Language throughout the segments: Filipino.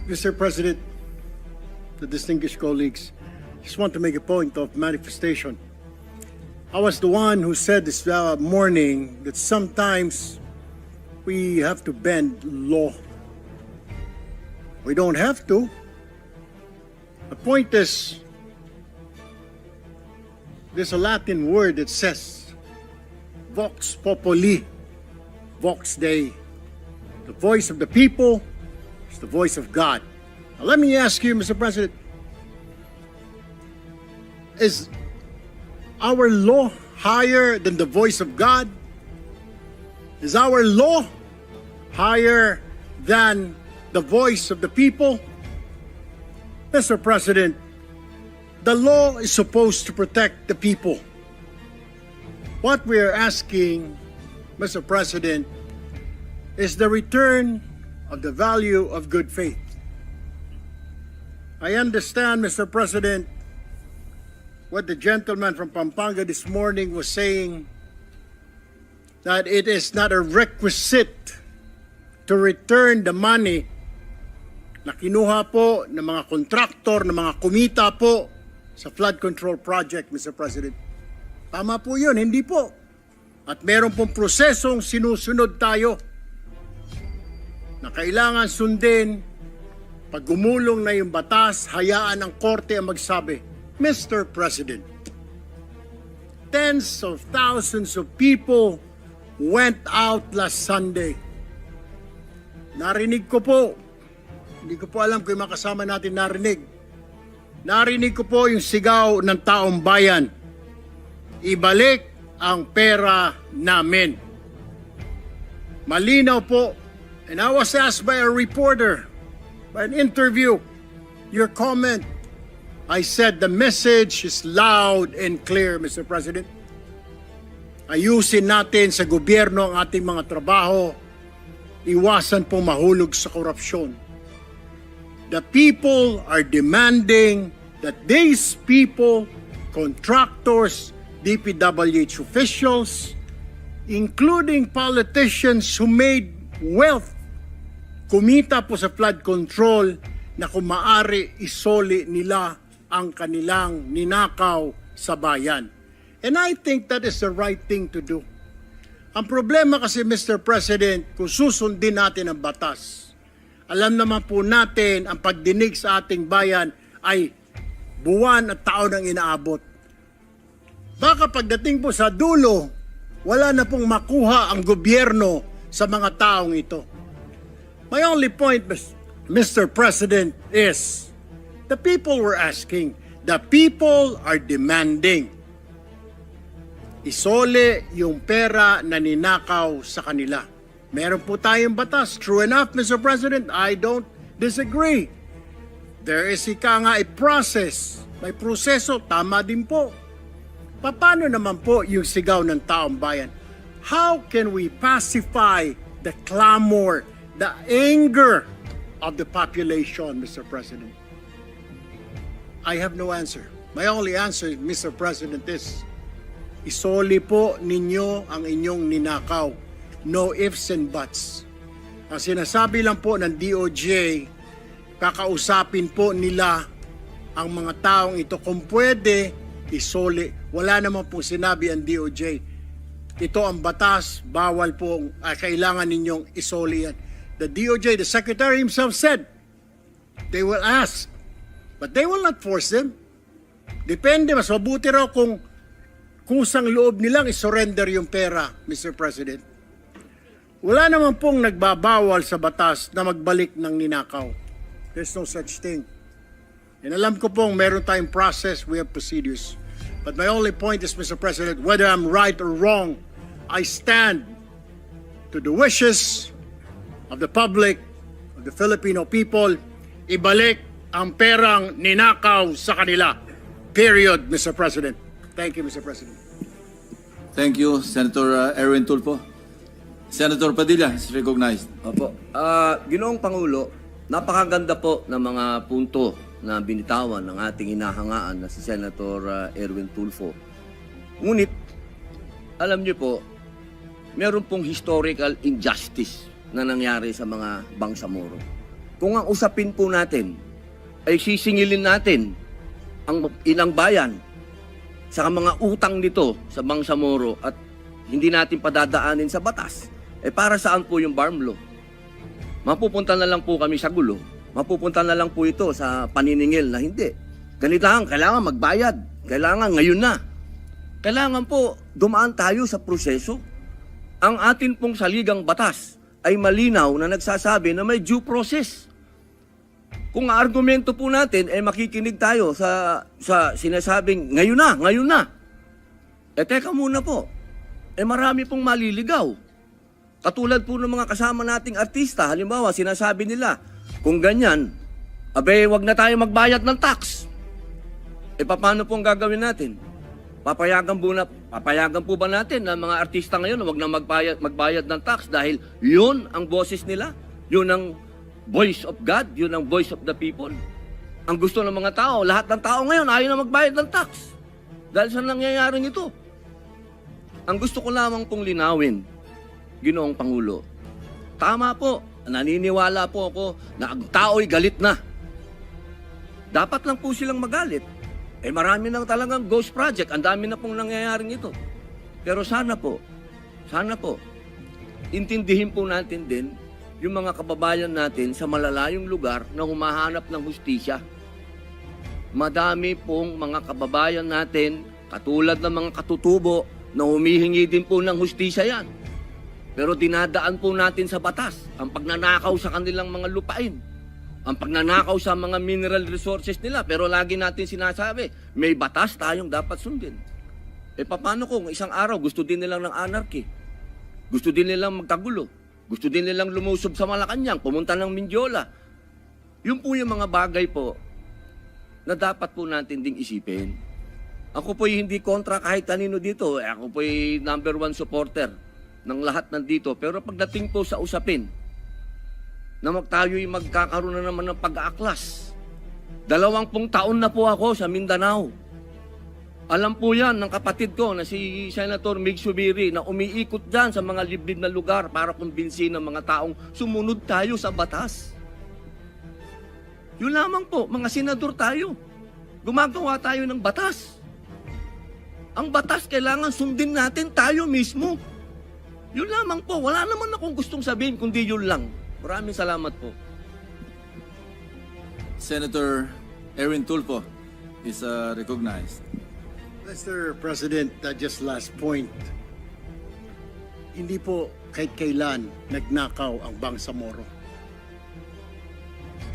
Mr. President, the distinguished colleagues, just want to make a point of manifestation. I was the one who said this morning that sometimes we have to bend law. We don't have to. The point is, there's a Latin word that says, vox populi, vox Dei. The voice of the people is the voice of God. Now let me ask you, Mr. President, is our law higher than the voice of God? Is our law higher than the voice of the people? Mr. President, the law is supposed to protect the people. What we are asking, Mr. President, is the return of the value of good faith. I understand, Mr. President, what the gentleman from Pampanga this morning was saying, that it is not a requisite to return the money na kinuha po ng mga kontraktor, ng mga kumita po sa flood control project, Mr. President. Tama po yun, hindi po. At meron pong prosesong sinusunod tayo na kailangan sundin. Pag gumulong na yung batas, hayaan ang korte ang magsabi, Mr. President, tens of thousands of people went out last Sunday. Narinig ko po, hindi ko po alam kung yung makasama natin narinig. Narinig ko po yung sigaw ng taong bayan. Ibalik ang pera namin. Malinaw po. And I was asked by a reporter, by an interview, your comment. I said the message is loud and clear, Mr. President. Ayusin natin sa gobyerno ang ating mga trabaho. Iwasan pong mahulog sa korupsyon. The people are demanding that these people, contractors, DPWH officials, including politicians who made wealth, kumita po sa flood control, na kung maaari isoli nila ang kanilang ninakaw sa bayan. And I think that is the right thing to do. Ang problema kasi, Mr. President, kung susundin natin ang batas, alam naman po natin ang pagdinig sa ating bayan ay buwan at taon ang inaabot. Baka pagdating po sa dulo, wala na pong makuha ang gobyerno sa mga taong ito. My only point, Mr. President, is the people were asking, the people are demanding. Isole yung pera na ninakaw sa kanila. Meron po tayong batas. True enough, Mr. President, I don't disagree. There is a process. May proseso, tama din po. Paano naman po yung sigaw ng taong bayan? How can we pacify the clamor, the anger of the population, Mr. President? I have no answer. My only answer, Mr. President, is isoli po ninyo ang inyong ninakaw. No ifs and buts. Ang sinasabi lang po ng DOJ, kakausapin po nila ang mga taong ito kung pwede isoli. Wala naman po sinabi ang DOJ. Ito ang batas, bawal po, kailangan ninyong isoli yan. The DOJ, the Secretary himself said, they will ask, but they will not force them. Depende, mas mabuti raw kung kusang loob nilang isurrender yung pera, Mr. President. Wala naman pong nagbabawal sa batas na magbalik ng ninakaw. There's no such thing. And alam ko pong meron tayong process, we have procedures. But my only point is, Mr. President, whether I'm right or wrong, I stand to the wishes of the public, of the Filipino people, ibalik ang perang ninakaw sa kanila. Period, Mr. President. Thank you, Mr. President. Thank you, Senator Erwin Tulfo. Senator Padilla is recognized. Opo. Ginoong Pangulo, napakaganda po ng mga punto na binitawan ng ating inahangaan na si Senator Erwin Tulfo. Ngunit, alam niyo po, meron pong historical injustice na nangyari sa mga Bangsamoro. kung ang usapin po natin ay sisingilin natin ang inang bayan sa mga utang nito sa Bangsamoro at hindi natin padadaanin sa batas, para saan po yung BARM law? Mapupunta na lang po kami sa gulo. Mapupunta na lang po ito sa paniningil na hindi. Ganito kailangan magbayad. Kailangan ngayon na. Kailangan po dumaan tayo sa proseso. Ang atin pong saligang batas ay malinaw na nagsasabi na may due process. Kung ang argumento po natin ay makikinig tayo sa sinasabing ngayon na. Teka muna po. Marami pong maliligaw. Katulad po ng mga kasama nating artista, halimbawa sinasabi nila, kung ganyan, wag na tayo magbayad ng tax. Paano pong gagawin natin? Papayagan po ba natin na mga artista ngayon wag na magbayad ng tax dahil yun ang boses nila? Yun ang voice of God? Yun ang voice of the people? Ang gusto ng mga tao, lahat ng tao ngayon ayaw na magbayad ng tax. Dahil sa nangyayaring ito. Ang gusto ko lamang pong linawin, Ginoong Pangulo, tama po, naniniwala po ako na ang tao'y galit na. Dapat lang po silang magalit. Marami nang talagang ghost project. Ang dami na pong nangyayaring ito. Pero sana po, intindihin po natin din yung mga kababayan natin sa malalayong lugar na humahanap ng hustisya. Madami pong mga kababayan natin, katulad ng mga katutubo, na humihingi din po ng hustisya yan. Pero dinadaan po natin sa batas ang pagnanakaw sa kanilang mga lupain. Ang pagnanakaw sa mga mineral resources nila. Pero lagi natin sinasabi, may batas tayong dapat sundin. Paano kung isang araw gusto din nilang ng anarchy? Gusto din nilang magkagulo? Gusto din nilang lumusob sa Malacanang, pumunta ng Mindiola? Yun po yung mga bagay po na dapat po natin ding isipin. Ako po'y hindi kontra kahit kanino dito. Ako po'y number 1 supporter ng lahat nandito. Pero pagdating po sa usapin, na tayo'y magkakaroon na naman ng pag-aaklas. 20 taon na po ako sa Mindanao. Alam po yan ng kapatid ko na si Senator Mig Subiri na umiikot dyan sa mga liblib na lugar para kumbinsin ng mga taong sumunod tayo sa batas. Yun lamang po, mga senador tayo. Gumagawa tayo ng batas. Ang batas kailangan sundin natin tayo mismo. Yun lamang po. Wala naman akong gustong sabihin kundi yun lang. Maraming salamat po. Senator Erwin Tulfo is recognized. Mr. President, just last point. Hindi po kahit kailan nagnakaw ang Bangsamoro.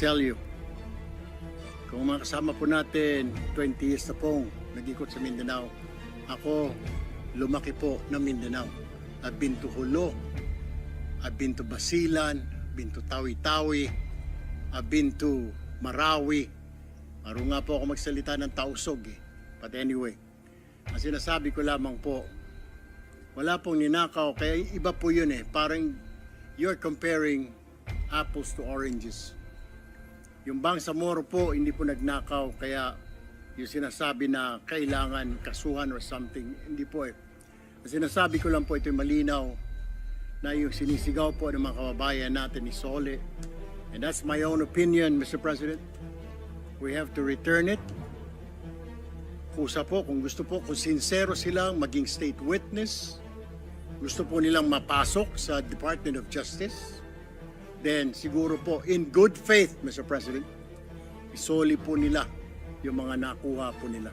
Tell you, kung mga kasama po natin, 20 years na pong nag-ikot sa Mindanao, ako lumaki po ng Mindanao. I've been to Hulo, I've been to Basilan, been to Tawi-Tawi, I've been to Marawi. Maro nga po ako magsalita ng Tausog eh. But anyway, ang sinasabi ko lamang po, wala pong ninakaw, kaya iba po yun eh. Parang you're comparing apples to oranges. Yung Bangsamoro po, hindi po nagnakaw, kaya yung sinasabi na kailangan kasuhan or something, hindi po eh. Ang sinasabi ko lang po, ito'y malinaw na yung sinisigaw po ng mga kababayan natin ni Sole. And that's my own opinion, Mr. President. We have to return it. Kusa po, kung gusto po, kung sincero silang maging state witness, gusto po nilang mapasok sa Department of Justice, then siguro po, in good faith, Mr. President, isoli po nila yung mga nakuha po nila.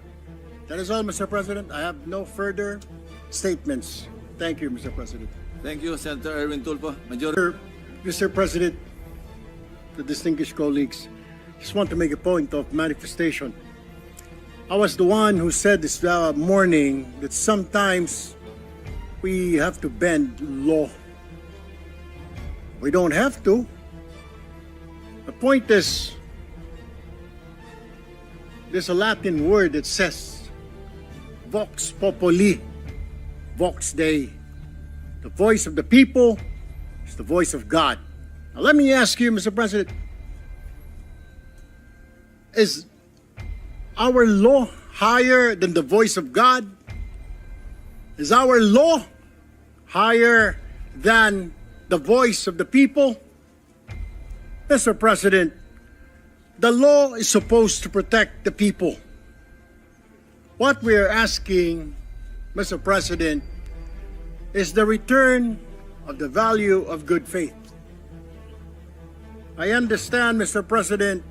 That is all, Mr. President. I have no further statements. Thank you, Mr. President. Thank you, Senator Erwin Tulfo. Mr. President, the distinguished colleagues, just want to make a point of manifestation. I was the one who said this morning that sometimes we have to bend law. We don't have to. The point is, there's a Latin word that says, vox populi, vox Dei. The voice of the people is the voice of God. Now let me ask you, Mr. President, is our law higher than the voice of God? Is our law higher than the voice of the people? Mr. President, the law is supposed to protect the people. What we are asking, Mr. President, is the return of the value of good faith. I understand, Mr. President,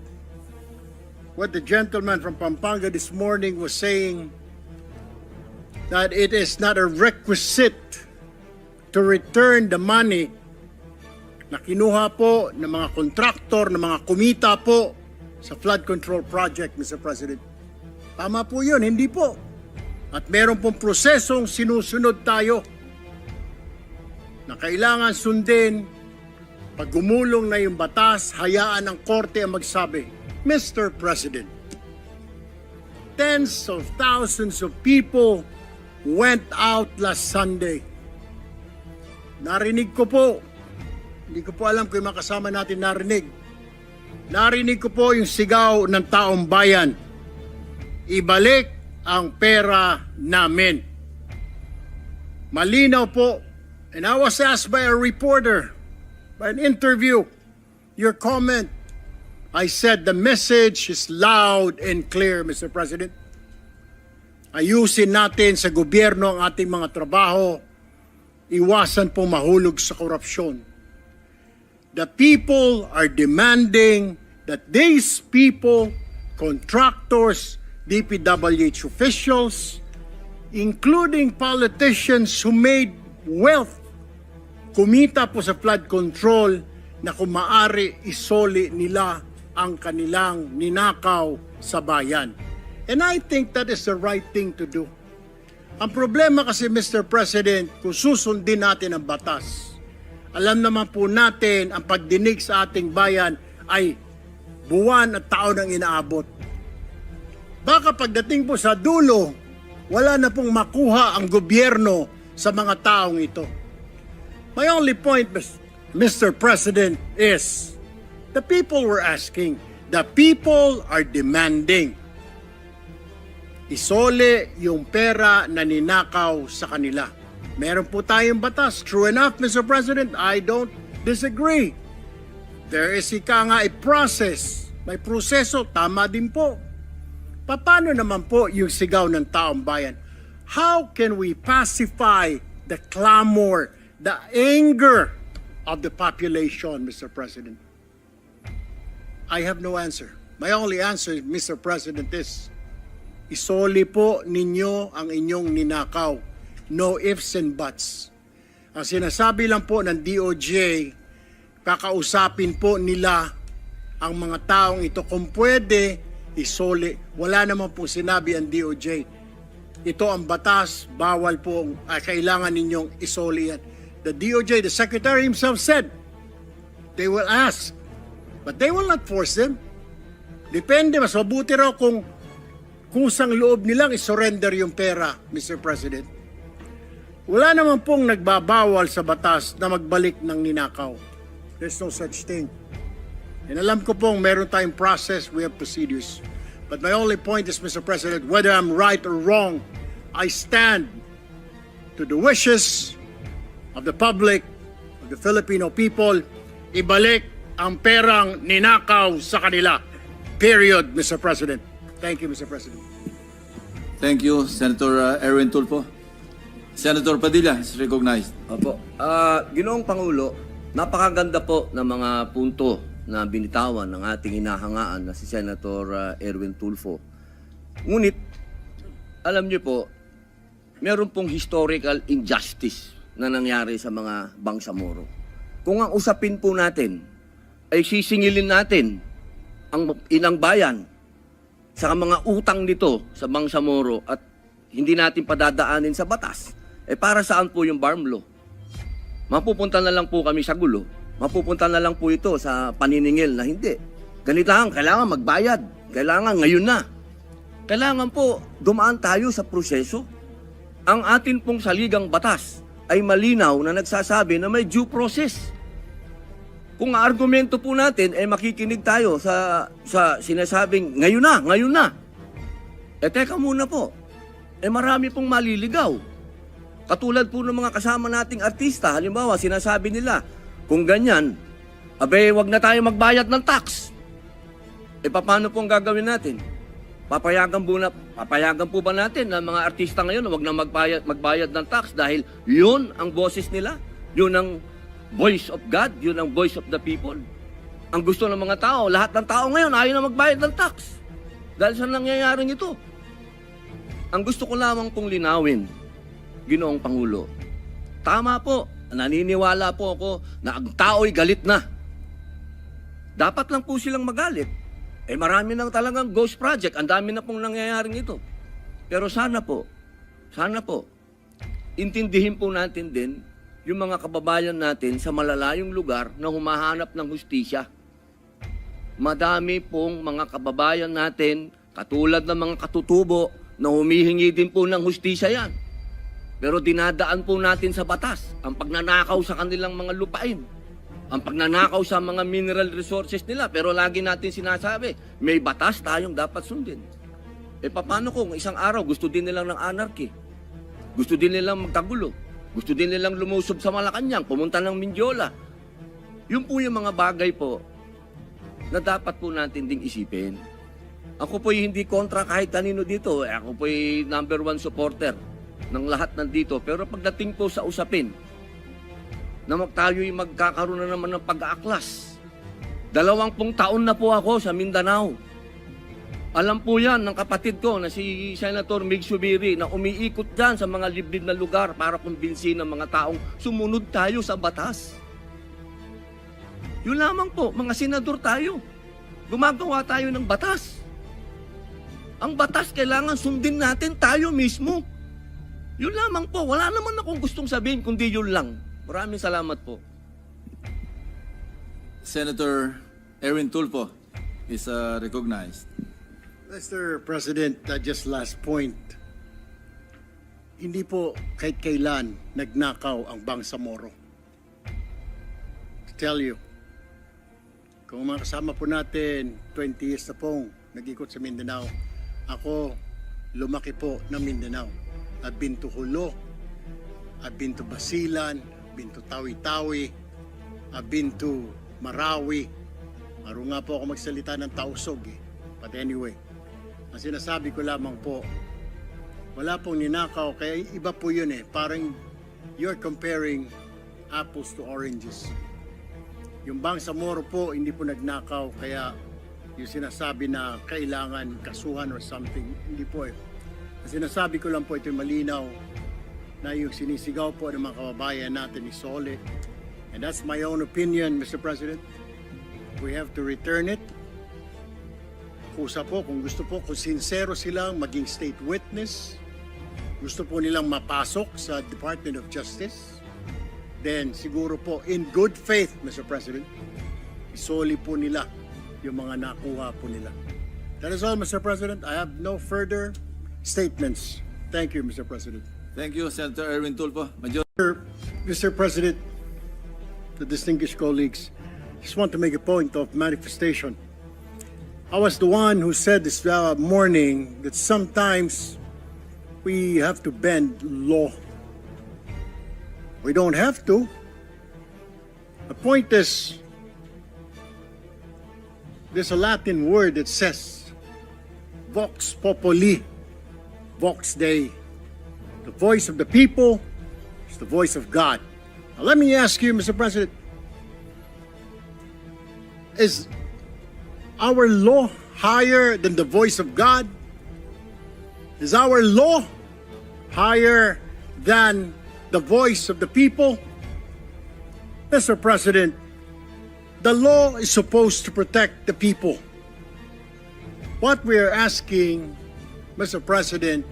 what the gentleman from Pampanga this morning was saying, that it is not a requisite to return the money na kinuha po ng mga kontraktor, ng mga kumita po sa flood control project, Mr. President. Tama po yun, hindi po. At meron pong prosesong sinusunod tayo na kailangan sundin. Pag gumulong na yung batas, hayaan ang korte ang magsabi. Mr. President, tens of thousands of people went out last Sunday. Narinig ko po, hindi ko po alam kung yung mga kasama natin narinig. Narinig ko po yung sigaw ng taong bayan. Ibalik ang pera namin. Malinaw po. And I was asked by a reporter, by an interview, your comment. I said the message is loud and clear, Mr. President. Ayusin natin sa gobyerno ang ating mga trabaho. Iwasan po mahulog sa korupsyon. The people are demanding that these people, contractors, DPWH officials, including politicians who made wealth, kumita po sa flood control, na kung maaari isoli nila ang kanilang ninakaw sa bayan. And I think that is the right thing to do. Ang problema kasi, Mr. President, kung susundin natin ang batas, alam naman po natin ang pagdinig sa ating bayan ay buwan at taon ang inaabot. Baka pagdating po sa dulo, wala na pong makuha ang gobyerno sa mga taong ito. My only point, Mr. President, is the people were asking, the people are demanding. Isole yung pera na ninakaw sa kanila. Meron po tayong batas. True enough, Mr. President, I don't disagree. There is a process. May proseso, tama din po. Paano naman po yung sigaw ng taong bayan? How can we pacify the clamor, the anger of the population, Mr. President? I have no answer. My only answer, Mr. President, is isoli po ninyo ang inyong ninakaw. No ifs and buts. Ang sinasabi lang po ng DOJ, kakausapin po nila ang mga taong ito. Kung pwede, isoli. Wala naman po sinabi ang DOJ. Ito ang batas, bawal po, kailangan ninyong isoli yan. The DOJ, the Secretary himself said, they will ask, but they will not force them. Depende, mas mabuti raw kung kusang loob nilang isurrender yung pera, Mr. President. Wala naman pong nagbabawal sa batas na magbalik ng ninakaw. There's no such thing. And alam ko pong meron tayong process, we have procedures. But my only point is, Mr. President, whether I'm right or wrong, I stand to the wishes of the public, of the Filipino people, ibalik ang perang ninakaw sa kanila. Period, Mr. President. Thank you, Mr. President. Thank you, Senator Erwin Tulfo. Senator Padilla is recognized. Opo. Ginoong Pangulo, napakaganda po ng mga punto na binitawan ng ating hinahangaan na si Senator Erwin Tulfo. Ngunit, alam niyo po, meron pong historical injustice na nangyari sa mga Bangsamoro. Kung ang usapin po natin ay sisingilin natin ang inang bayan sa mga utang nito sa Bangsamoro at hindi natin padadaanin sa batas, para saan po yung BARM law? Mapupunta na lang po kami sa gulo. Mapupunta na lang po ito sa paniningil na hindi. Ganito lang, kailangan magbayad. Kailangan ngayon na. Kailangan po dumaan tayo sa proseso. Ang atin pong saligang batas ay malinaw na nagsasabi na may due process. Kung argumento po natin, makikinig tayo sa sinasabing ngayon na. Teka muna po. Marami pong maliligaw. Katulad po ng mga kasama nating artista, halimbawa, sinasabi nila, kung ganyan, Abe, wag na tayo magbayad ng tax. E paano po ang gagawin natin? Papayagan po ba natin na mga artista ngayon na wag na magbayad ng tax dahil yun ang boses nila? Yun ang voice of God, yun ang voice of the people. Ang gusto ng mga tao, lahat ng tao ngayon ayaw na magbayad ng tax. Dahil sa nangyayaring ito. Ang gusto ko lamang pong linawin, Ginoong Pangulo, tama po, naniniwala po ako na ang tao'y galit na. Dapat lang po silang magalit. Eh marami nang talagang ghost project, ang dami na pong nangyayaring ito. Pero sana po, intindihin po natin din yung mga kababayan natin sa malalayong lugar na humahanap ng hustisya. Madami pong mga kababayan natin, katulad ng mga katutubo, na humihingi din po ng hustisya yan. Pero dinadaan po natin sa batas ang pagnanakaw sa kanilang mga lupain, ang pagnanakaw sa mga mineral resources nila. Pero lagi natin sinasabi, may batas tayong dapat sundin. E paano kung isang araw gusto din nilang ng anarchy? Gusto din nilang magkagulo? Gusto din nilang lumusob sa Malacanang, pumunta ng Mindiola? Yun po yung mga bagay po na dapat po natin ding isipin. Ako po'y hindi kontra kahit kanino dito. Ako po'y number 1 supporter ng lahat nandito. Pero pagdating po sa usapin, na tayo'y magkakaroon na naman ng pag-aaklas. 20 taon na po ako sa Mindanao. Alam po yan ng kapatid ko na si Senator Mig Subiri na umiikot dyan sa mga liblib na lugar para kumbinsin ng mga taong sumunod tayo sa batas. Yun lamang po, mga senador tayo. Gumagawa tayo ng batas. Ang batas kailangan sundin natin tayo mismo. Yun lamang po, wala naman akong gustong sabihin kundi yun lang. Maraming salamat po. Senator Erwin Tulfo is recognized. Mr. President, just last point. Hindi po kahit kailan nagnakaw ang Bangsamoro. To tell you, kung mga kasama po natin, 20 years na pong nag-ikot sa Mindanao. Ako, lumaki po ng Mindanao. I've been to Hulo, I've been to Basilan, I've been to Tawi-Tawi, I've been to Marawi. Maro nga po ako magsalita ng Tausog eh. But anyway, ang sinasabi ko lamang po, wala pong ninakaw, kaya iba po yun eh. Parang you're comparing apples to oranges. Yung Bangsamoro po, hindi po nagnakaw, kaya yung sinasabi na kailangan kasuhan or something, hindi po eh. Ang sinasabi ko lang po, ito malinaw, na yung sinisigaw po ng mga kababayan natin ni Sole. And that's my own opinion, Mr. President. We have to return it. Kusa po, kung gusto po, kung sincero silang maging state witness, gusto po nilang mapasok sa Department of Justice, then siguro po, in good faith, Mr. President, isoli po nila yung mga nakuha po nila. That is all, Mr. President. I have no further statements. Thank you, Mr. President. Thank you, Senator Erwin Tulfo. Mr. President, the distinguished colleagues, just want to make a point of manifestation. I was the one who said this morning that sometimes we have to bend law. We don't have to. The point is, there's a Latin word that says, vox populi, vox Dei. The voice of the people is the voice of God. Now let me ask you, Mr. President, is our law higher than the voice of God? Is our law higher than the voice of the people? Mr. President, the law is supposed to protect the people. What we are asking, Mr. President,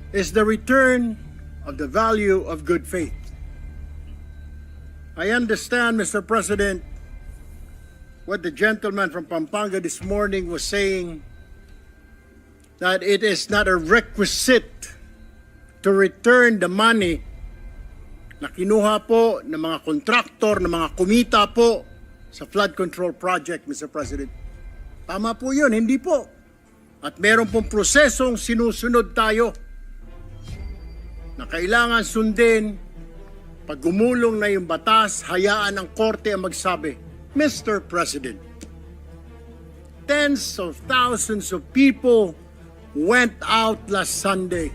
is the return of the value of good faith. I understand, Mr. President, what the gentleman from Pampanga this morning was saying, that it is not a requisite to return the money na kinuha po ng mga kontraktor, ng mga kumita po sa flood control project, Mr. President. Tama po yun, hindi po. At meron pong prosesong sinusunod tayo na kailangan sundin. Pag gumulong na yung batas, hayaan ang korte ang magsabi. Mr. President, tens of thousands of people went out last Sunday.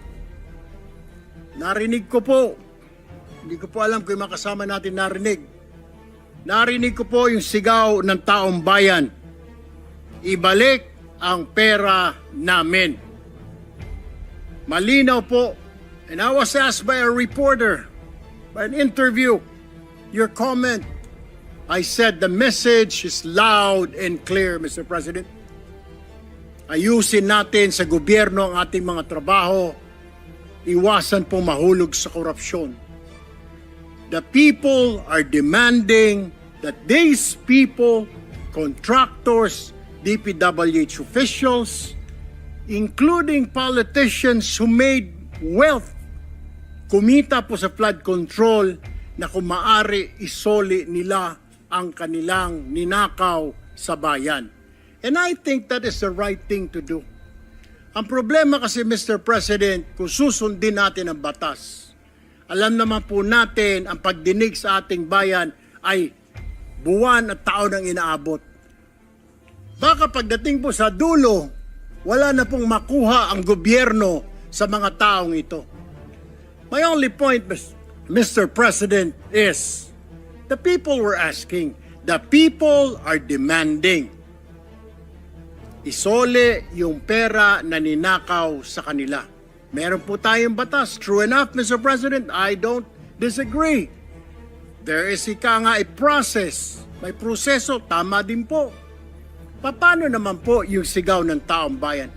Narinig ko po, hindi ko po alam kung yung mga kasama natin narinig. Narinig ko po yung sigaw ng taong bayan. Ibalik ang pera namin. Malinaw po. And I was asked by a reporter, by an interview, your comment. I said the message is loud and clear, Mr. President. Ayusin natin sa gobyerno ang ating mga trabaho. Iwasan pong mahulog sa korupsyon. The people are demanding that these people, contractors, DPWH officials, including politicians who made wealth, kumita po sa flood control, na kung maaari isoli nila ang kanilang ninakaw sa bayan. And I think that is the right thing to do. Ang problema kasi, Mr. President, kung susundin natin ang batas, alam naman po natin ang pagdinig sa ating bayan ay buwan at taon ang inaabot. Baka pagdating po sa dulo, wala na pong makuha ang gobyerno sa mga taong ito. My only point, Mr. President, is the people were asking, the people are demanding. Isole yung pera na ninakaw sa kanila. Meron po tayong batas. True enough, Mr. President, I don't disagree. There is a process. May proseso, tama din po. Paano naman po yung sigaw ng taong bayan?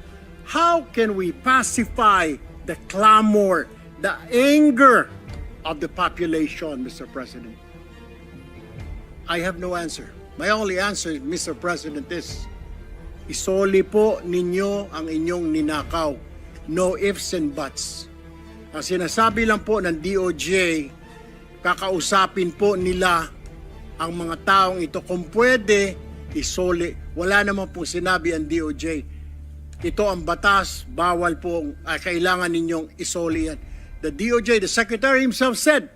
How can we pacify the clamor, the anger of the population, Mr. President? I have no answer. My only answer, Mr. President, is isoli po ninyo ang inyong ninakaw. No ifs and buts. Ang sinasabi lang po ng DOJ, kakausapin po nila ang mga taong ito kung pwede isoli. Wala naman po sinabi ang DOJ. Ito ang batas, bawal po, kailangan ninyong isoli yan. The DOJ, the Secretary himself said,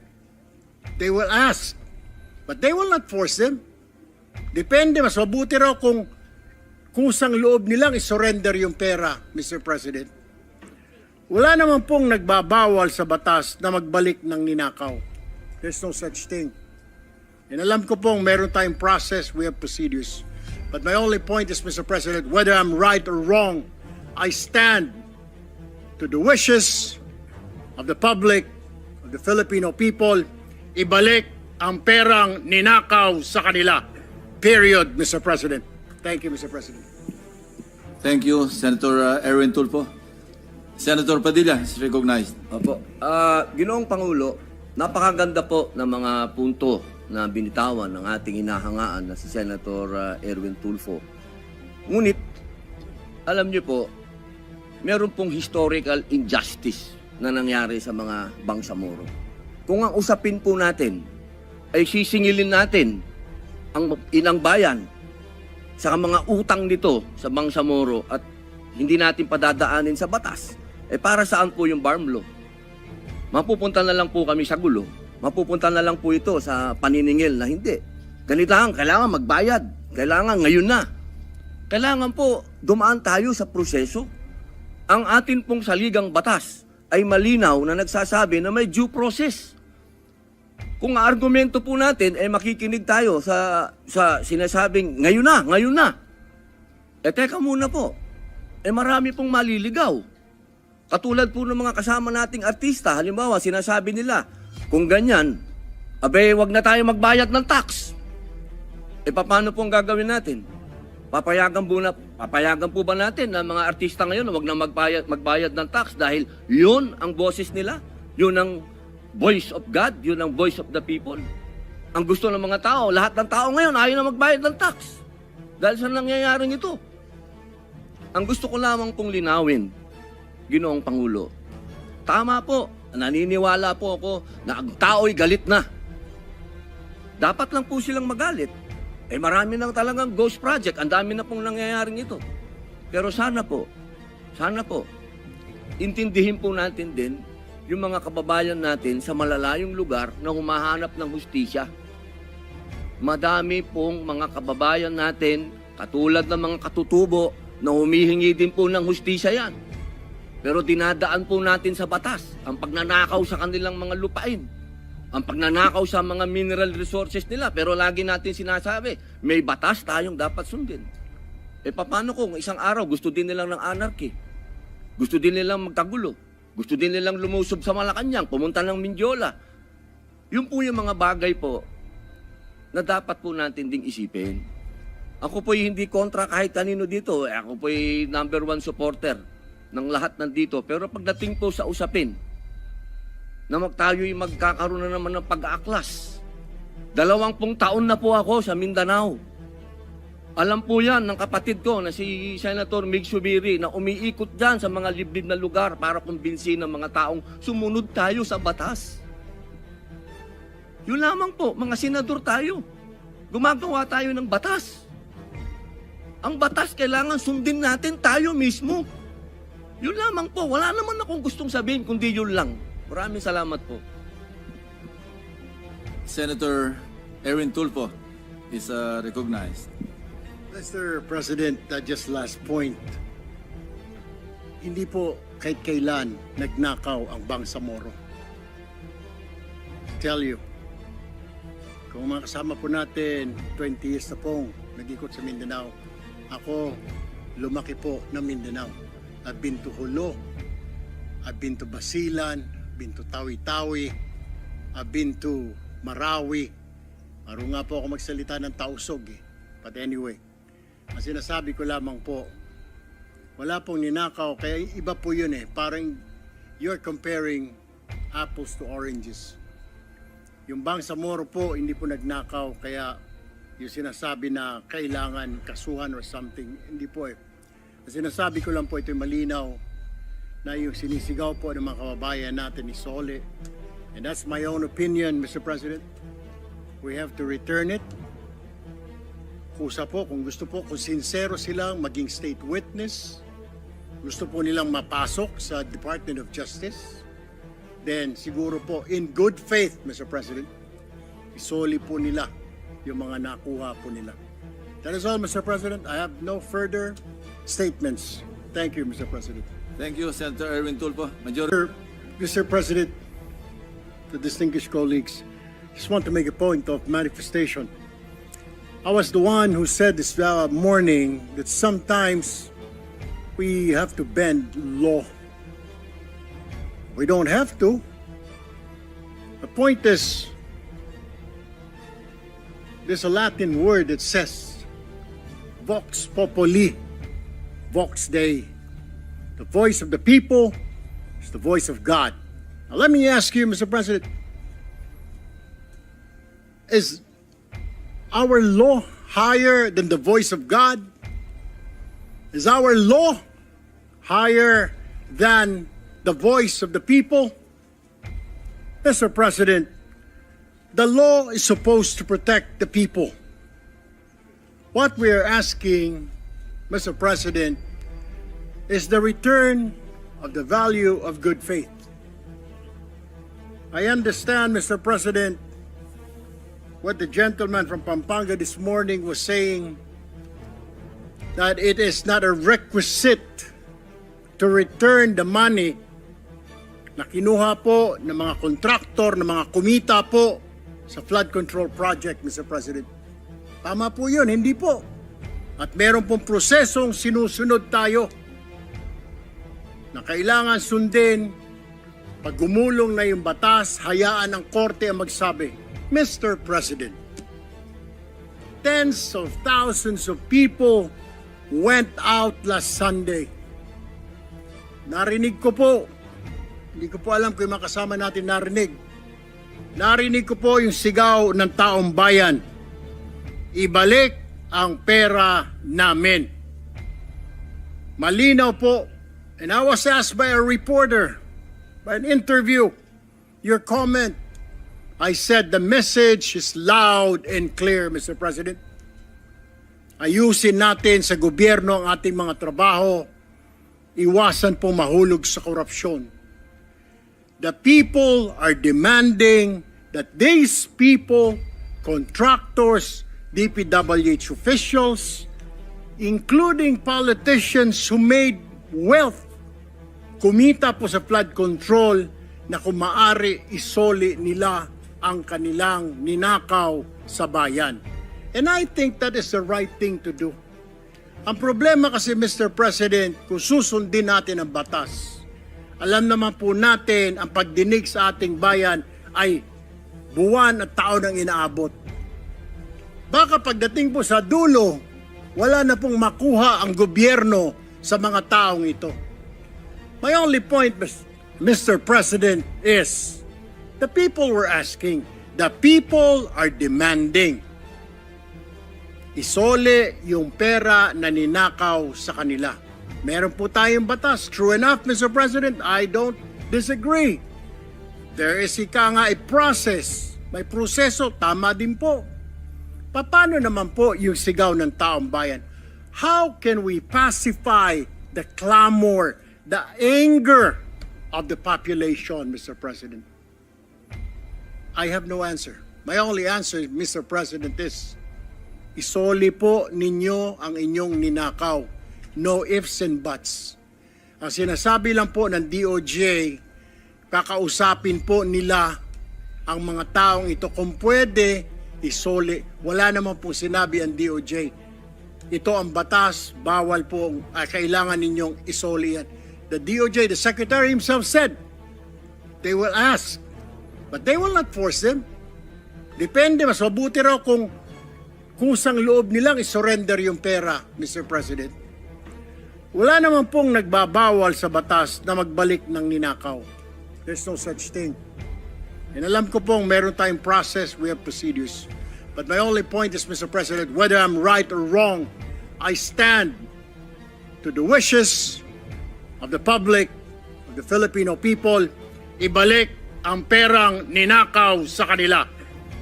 they will ask, but they will not force them. Depende, mas mabuti raw kung kusang loob nilang isurrender yung pera, Mr. President. Wala naman pong nagbabawal sa batas na magbalik ng ninakaw. There's no such thing. And alam ko pong meron tayong process, we have procedures. But my only point is, Mr. President, whether I'm right or wrong, I stand to the wishes of the public, of the Filipino people, ibalik ang perang ninakaw sa kanila. Period, Mr. President. Thank you, Mr. President. Thank you, Senator Erwin Tulfo. Senator Padilla is recognized. Opo. Ginoong Pangulo, napakaganda po ng mga punto na binitawan ng ating inahangaan na si Senator Erwin Tulfo. Ngunit, alam niyo po, meron pong historical injustice na nangyari sa mga Bangsamoro. Kung ang usapin po natin ay sisingilin natin ang inang bayan sa mga utang nito sa Bangsamoro at hindi natin padadaanin sa batas, para saan po yung BARM law? Mapupunta na lang po kami sa gulo. Mapupunta na lang po ito sa paniningil na hindi. Ganito lang, kailangan magbayad. Kailangan ngayon na. Kailangan po dumaan tayo sa proseso. Ang atin pong saligang batas ay malinaw na nagsasabi na may due process. Kung ang argumento po natin ay makikinig tayo sa sinasabing ngayon na. Teka muna po. Marami pong maliligaw. Katulad po ng mga kasama nating artista, halimbawa sinasabi nila, kung ganyan, wag na tayo magbayad ng tax. Paano po ang gagawin natin? Papayagan po ba natin na mga artista ngayon na wag na magbayad ng tax dahil yun ang boses nila? Yun ang voice of God? Yun ang voice of the people? Ang gusto ng mga tao, lahat ng tao ngayon ayaw na magbayad ng tax. Dahil sa nangyayaring ito. Ang gusto ko lamang pong linawin, Ginoong Pangulo, tama po, naniniwala po ako na ang tao'y galit na. Dapat lang po silang magalit. Marami nang talagang ghost project. Ang dami na pong nangyayaring ito. Pero sana po, intindihin po natin din yung mga kababayan natin sa malalayong lugar na humahanap ng hustisya. madami pong mga kababayan natin, katulad ng mga katutubo, na humihingi din po ng hustisya yan. Pero dinadaan po natin sa batas ang pagnanakaw sa kanilang mga lupain, ang pagnanakaw sa mga mineral resources nila. Pero lagi natin sinasabi, may batas tayong dapat sundin. Paano kung isang araw gusto din nilang ng anarchy? Gusto din nilang magkagulo? Gusto din nilang lumusob sa Malacanang, pumunta ng Mindiola? Yun po yung mga bagay po na dapat po natin ding isipin. Ako po'y hindi kontra kahit kanino dito. Ako po'y number 1 supporter ng lahat nandito. Pero pagdating po sa usapin, na tayo'y magkakaroon na naman ng pag-aaklas. 20 taon na po ako sa Mindanao. Alam po yan ng kapatid ko na si Senator Mig Subiri na umiikot dyan sa mga liblib na lugar para kumbinsin ng mga taong sumunod tayo sa batas. Yun lamang po, mga senador tayo. Gumagawa tayo ng batas. Ang batas kailangan sundin natin tayo mismo. Yun lamang po. Wala naman akong gustong sabihin kundi yun lang. Maraming salamat po. Senator Erwin Tulfo is recognized. Mr. President, just last point. Hindi po kahit kailan nagnakaw ang Bangsamoro. Tell you, kung mga kasama po natin, 20 years na pong nag-ikot sa Mindanao. Ako, lumaki po ng Mindanao. I've been to Jolo, I've been to Basilan, I've been to Tawi-Tawi, I've been to Marawi. Maro nga po ako magsalita ng Tausog eh. But anyway, ang sinasabi ko lamang po, wala pong ninakaw, kaya iba po yun eh. Parang you're comparing apples to oranges. Yung Bangsamoro po, hindi po nagnakaw, kaya yung sinasabi na kailangan kasuhan or something, hindi po eh. Ang sinasabi ko lang po, ito'y malinaw na yung sinisigaw po ng mga kababayan natin ni Sole. And that's my own opinion, Mr. President. We have to return it. Kusa po, kung gusto po, kung sincero silang maging state witness, gusto po nilang mapasok sa Department of Justice, then siguro po, in good faith, Mr. President, isoli po nila yung mga nakuha po nila. That is all, Mr. President. I have no further statements. Thank you, Mr. President. Thank you, Senator Erwin Tulfo. Majority. Mr. President, the distinguished colleagues, just want to make a point of manifestation. I was the one who said this morning that sometimes we have to bend law. We don't have to. The point is, there's a Latin word that says, Vox Populi, Vox Dei. The voice of the people is the voice of God. Now let me ask you, Mr. President, is our law higher than the voice of God? Is our law higher than the voice of the people? Mr. President, the law is supposed to protect the people. What we are asking, Mr. President, is the return of the value of good faith. I understand, Mr. President, what the gentleman from Pampanga this morning was saying, that it is not a requisite to return the money na kinuha po ng mga kontraktor, ng mga kumita po sa flood control project, Mr. President. Tama po yun, hindi po. At meron pong prosesong sinusunod tayo na kailangan sundin. Pag gumulong na yung batas, hayaan ng korte ang magsabi, Mr. President, tens of thousands of people went out last Sunday. Narinig ko po, hindi ko po alam kung yung makasama natin narinig. Narinig ko po yung sigaw ng taong bayan. Ibalik ang pera namin. Malinaw po. And I was asked by a reporter, by an interview, your comment. I said the message is loud and clear, Mr. President. Ayusin natin sa gobyerno ang ating mga trabaho. Iwasan po mahulog sa korupsyon. The people are demanding that these people contractors, DPWH officials, including politicians who made wealth, kumita po sa flood control na kung maaari isoli nila ang kanilang ninakaw sa bayan. And I think that is the right thing to do. Ang problema kasi, Mr. President, kung susundin natin ang batas, alam naman po natin ang pagdinig sa ating bayan ay buwan at taon ang inaabot. Baka pagdating po sa dulo, wala na pong makuha ang gobyerno sa mga taong ito. My only point, Mr. President, is the people were asking, the people are demanding. Isole yung pera na ninakaw sa kanila. Meron po tayong batas. True enough, Mr. President, I don't disagree. There is a process. May proseso, tama din po. Paano naman po yung sigaw ng taong bayan? How can we pacify the clamor, the anger of the population, Mr. President? I have no answer. My only answer, Mr. President, is isoli po ninyo ang inyong ninakaw. No ifs and buts. Ang sinasabi lang po ng DOJ, kakausapin po nila ang mga taong ito. Kung pwede, isoli. Wala naman po sinabi ang DOJ. Ito ang batas, bawal po, kailangan ninyong isoli yan. The DOJ, the Secretary himself said, they will ask, but they will not force them. Depende, mas mabuti raw kung kusang loob nilang isurrender yung pera, Mr. President. Wala naman pong nagbabawal sa batas na magbalik ng ninakaw. There's no such thing. And alam ko pong meron tayong process, we have procedures. But my only point is, Mr. President, whether I'm right or wrong, I stand to the wishes of the public, of the Filipino people, ibalik ang perang ninakaw sa kanila.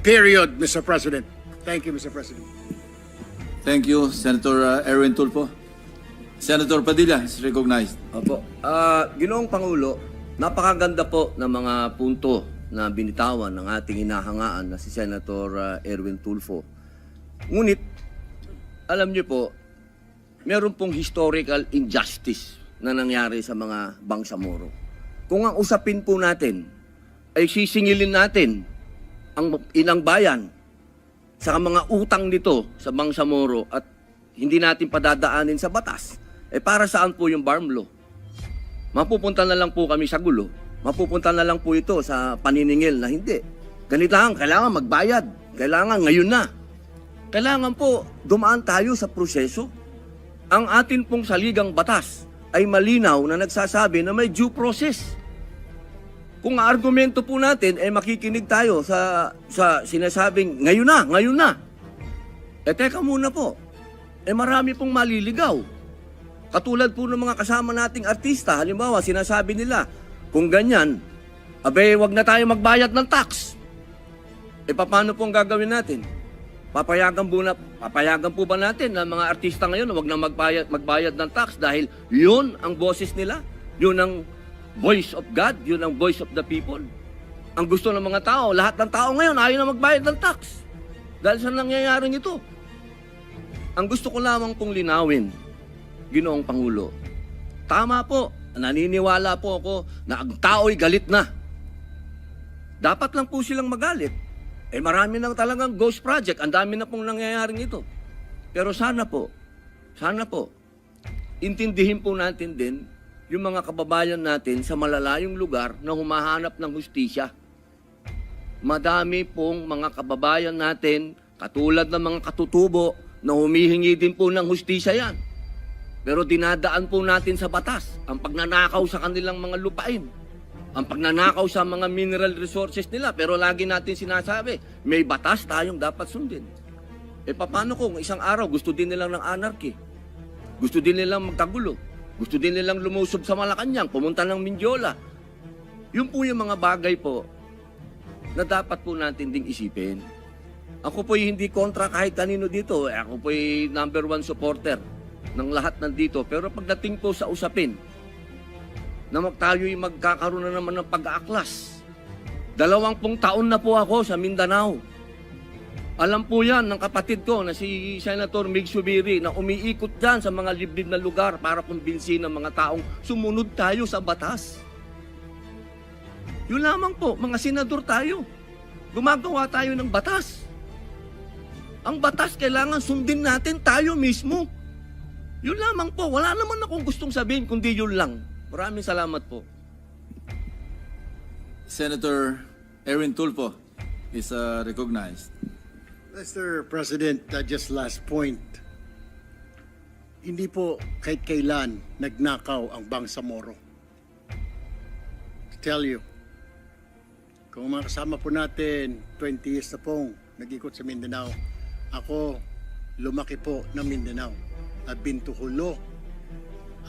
Period, Mr. President. Thank you, Mr. President. Thank you, Senator Erwin Tulfo. Senator Padilla is recognized. Opo. Ginoong Pangulo, napakaganda po ng mga punto na binitawan ng ating hinahangaan na si Senator Erwin Tulfo. Ngunit, alam niyo po, meron pong historical injustice na nangyari sa mga Bangsamoro. Kung ang usapin po natin ay sisingilin natin ang ilang bayan sa mga utang nito sa Bangsamoro at hindi natin padadaanin sa batas, para saan po yung Barm Law? Mapupunta na lang po kami sa gulo. Mapupunta na lang po ito sa paniningil na hindi. Ganito lang, kailangan magbayad. Kailangan ngayon na. Kailangan po dumaan tayo sa proseso. Ang atin pong saligang batas ay malinaw na nagsasabi na may due process. Kung ang argumento po natin ay makikinig tayo sa sinasabing ngayon na. Teka muna po. Marami pong maliligaw. Katulad po ng mga kasama nating artista, halimbawa sinasabi nila, kung ganyan, wag na tayo magbayad ng tax. Paano pong gagawin natin? Papayagan po ba natin na mga artista ngayon wag na magbayad ng tax dahil yun ang boses nila? Yun ang voice of God, yun ang voice of the people. Ang gusto ng mga tao, lahat ng tao ngayon ayaw na magbayad ng tax. Dahil sa nangyayaring ito. Ang gusto ko lamang pong linawin, Ginoong Pangulo, tama po, naniniwala po ako na ang tao'y galit na. Dapat lang po silang magalit. Marami nang talagang ghost project, ang dami na pong nangyayaring ito. Pero sana po, intindihin po natin din yung mga kababayan natin sa malalayong lugar na humahanap ng hustisya. Madami pong mga kababayan natin, katulad ng mga katutubo, na humihingi din po ng hustisya yan. Pero dinadaan po natin sa batas ang pagnanakaw sa kanilang mga lupain, ang pagnanakaw sa mga mineral resources nila. Pero lagi natin sinasabi, may batas tayong dapat sundin. Paano kung isang araw gusto din nilang ng anarchy? Gusto din nilang magkagulo? Gusto din nilang lumusob sa Malacanang, pumunta ng Mindiola? Yun po yung mga bagay po na dapat po natin ding isipin. Ako po'y hindi kontra kahit kanino dito. Ako po'y number 1 supporter ng lahat nandito. Pero pagdating po sa usapin, na tayo'y magkakaroon na naman ng pag-aaklas. 20 taon na po ako sa Mindanao. Alam po yan ng kapatid ko na si Senator Mig Zubiri na umiikot dyan sa mga liblib na lugar para kumbinsin ng mga taong sumunod tayo sa batas. Yun lamang po, mga senador tayo. Gumagawa tayo ng batas. Ang batas kailangan sundin natin tayo mismo. Yun lamang po, wala naman akong gustong sabihin kundi yun lang. Maraming salamat po. Senator Erwin Tulfo is recognized. Mr. President, just last point. Hindi po kahit kailan nagnakaw ang Bangsamoro. To tell you, kung mga kasama po natin, 20 years na pong nag-ikot sa Mindanao, ako lumaki po ng Mindanao. I've been to Hulo,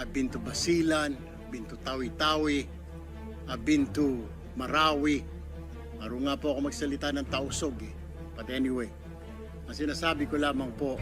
I've been to Basilan, I've been to Tawi-Tawi, I've been to Marawi. Maro nga po ako magsalita ng Tausog eh. But anyway, ang sinasabi ko lamang po,